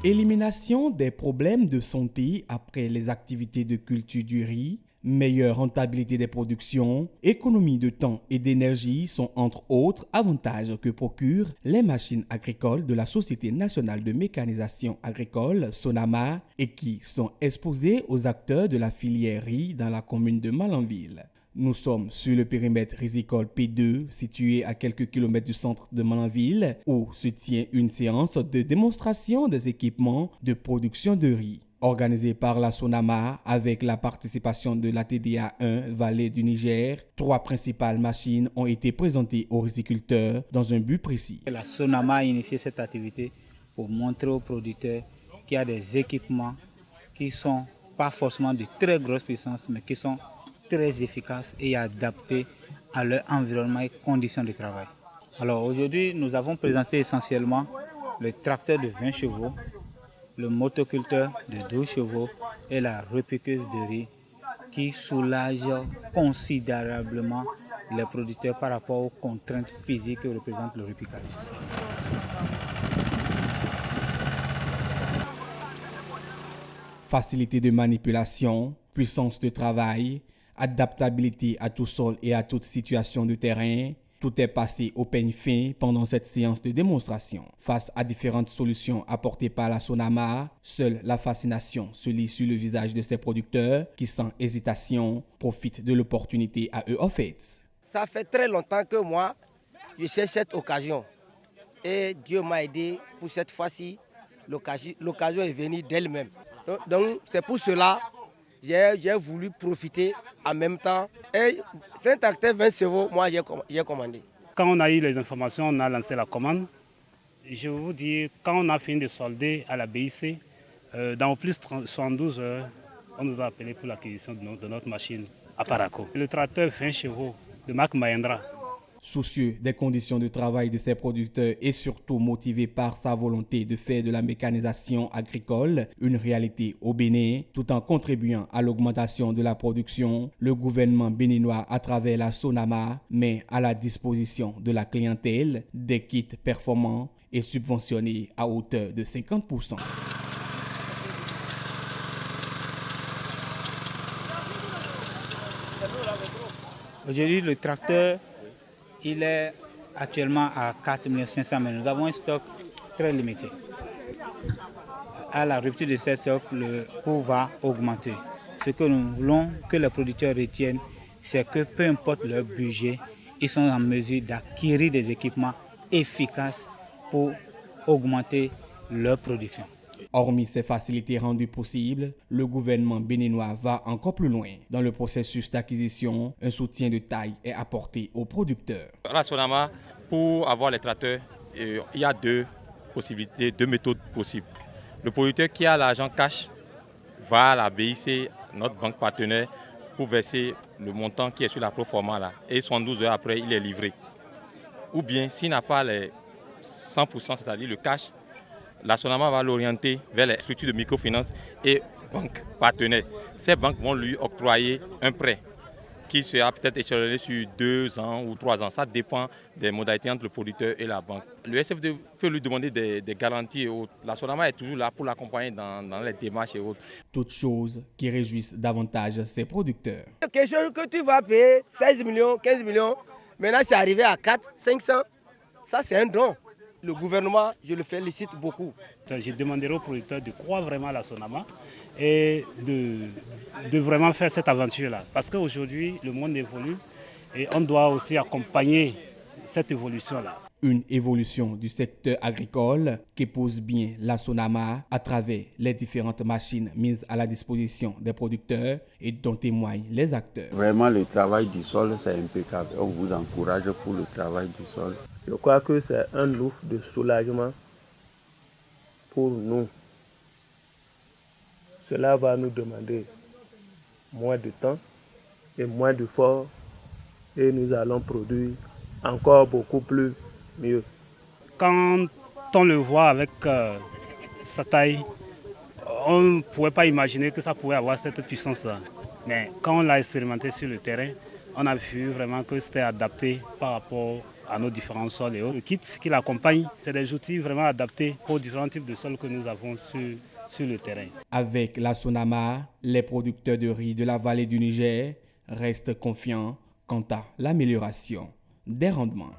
Élimination des problèmes de santé après les activités de culture du riz, meilleure rentabilité des productions, économie de temps et d'énergie sont entre autres avantages que procurent les machines agricoles de la Société nationale de mécanisation agricole, SONAMA, et qui sont exposées aux acteurs de la filière riz dans la commune de Malanville. Nous sommes sur le périmètre risicole P2, situé à quelques kilomètres du centre de Malanville, où se tient une séance de démonstration des équipements de production de riz. Organisée par la SONAMA avec la participation de la TDA 1 Vallée du Niger, 3 principales machines ont été présentées aux riziculteurs dans un but précis. La SONAMA a initié cette activité pour montrer aux producteurs qu'il y a des équipements qui ne sont pas forcément de très grosse puissance, mais qui sont très efficaces et adaptés à leur environnement et conditions de travail. Alors aujourd'hui, nous avons présenté essentiellement le tracteur de 20 chevaux, le motoculteur de 12 chevaux et la repiqueuse de riz qui soulage considérablement les producteurs par rapport aux contraintes physiques que représente le repiquage. Facilité de manipulation, puissance de travail, adaptabilité à tout sol et à toute situation de terrain, tout est passé au peigne fin pendant cette séance de démonstration. Face à différentes solutions apportées par la SONAMA, seule la fascination se lit sur le visage de ces producteurs qui, sans hésitation, profitent de l'opportunité à eux offerte. Ça fait très longtemps que moi, je cherche cette occasion. Et Dieu m'a aidé pour cette fois-ci. L'occasion est venue d'elle-même. Donc c'est pour cela que j'ai voulu profiter en même temps. Et c'est un tracteur 20 chevaux, moi j'ai commandé. Quand on a eu les informations, on a lancé la commande. Je vais vous dire, quand on a fini de solder à la BIC, dans au plus 72 heures, on nous a appelé pour l'acquisition de notre machine à Paraco. Le tracteur 20 chevaux de marque Mahindra. Soucieux des conditions de travail de ses producteurs et surtout motivé par sa volonté de faire de la mécanisation agricole une réalité au Bénin, tout en contribuant à l'augmentation de la production, le gouvernement béninois à travers la SONAMA met à la disposition de la clientèle des kits performants et subventionnés à hauteur de 50%. Aujourd'hui, le tracteur, il est actuellement à 4 500 000. Nous avons un stock très limité. À la rupture de ce stock, le coût va augmenter. Ce que nous voulons que les producteurs retiennent, c'est que peu importe leur budget, ils sont en mesure d'acquérir des équipements efficaces pour augmenter leur production. Hormis ces facilités rendues possibles, le gouvernement béninois va encore plus loin. Dans le processus d'acquisition, un soutien de taille est apporté aux producteurs. À la SONAMA, pour avoir les tracteurs, il y a deux possibilités, deux méthodes possibles. Le producteur qui a l'argent cash va à la BIC, notre banque partenaire, pour verser le montant qui est sur la proforma là. Et 72 heures après, il est livré. Ou bien, s'il n'a pas les 100%, c'est-à-dire le cash, la SONAMA va l'orienter vers les structures de microfinance et banques partenaires. Ces banques vont lui octroyer un prêt qui sera peut-être échelonné sur 2 ans ou 3 ans. Ça dépend des modalités entre le producteur et la banque. Le SFD peut lui demander des garanties et autres. La SONAMA est toujours là pour l'accompagner dans les démarches et autres. Toutes choses qui réjouissent davantage ses producteurs. Quelque chose que tu vas payer 16 millions, 15 millions, maintenant c'est arrivé à 4, 500. Ça c'est un don. Le gouvernement, je le félicite beaucoup. Je demanderai aux producteurs de croire vraiment à la SONAMA et de vraiment faire cette aventure-là. Parce qu'aujourd'hui, le monde évolue et on doit aussi accompagner cette évolution-là. Une évolution du secteur agricole qu'épouse bien la SONAMA à travers les différentes machines mises à la disposition des producteurs et dont témoignent les acteurs. Vraiment, le travail du sol, c'est impeccable. On vous encourage pour le travail du sol. Je crois que c'est un ouf de soulagement pour nous. Cela va nous demander moins de temps et moins d'efforts et nous allons produire encore beaucoup plus mieux. Quand on le voit avec sa taille, on ne pouvait pas imaginer que ça pouvait avoir cette puissance-là. Mais quand on l'a expérimenté sur le terrain, On a vu vraiment que c'était adapté par rapport à nos différents sols et autres. Le kit qui l'accompagne, c'est des outils vraiment adaptés aux différents types de sols que nous avons sur le terrain. Avec la Sonama, les producteurs de riz de la vallée du Niger restent confiants quant à l'amélioration des rendements.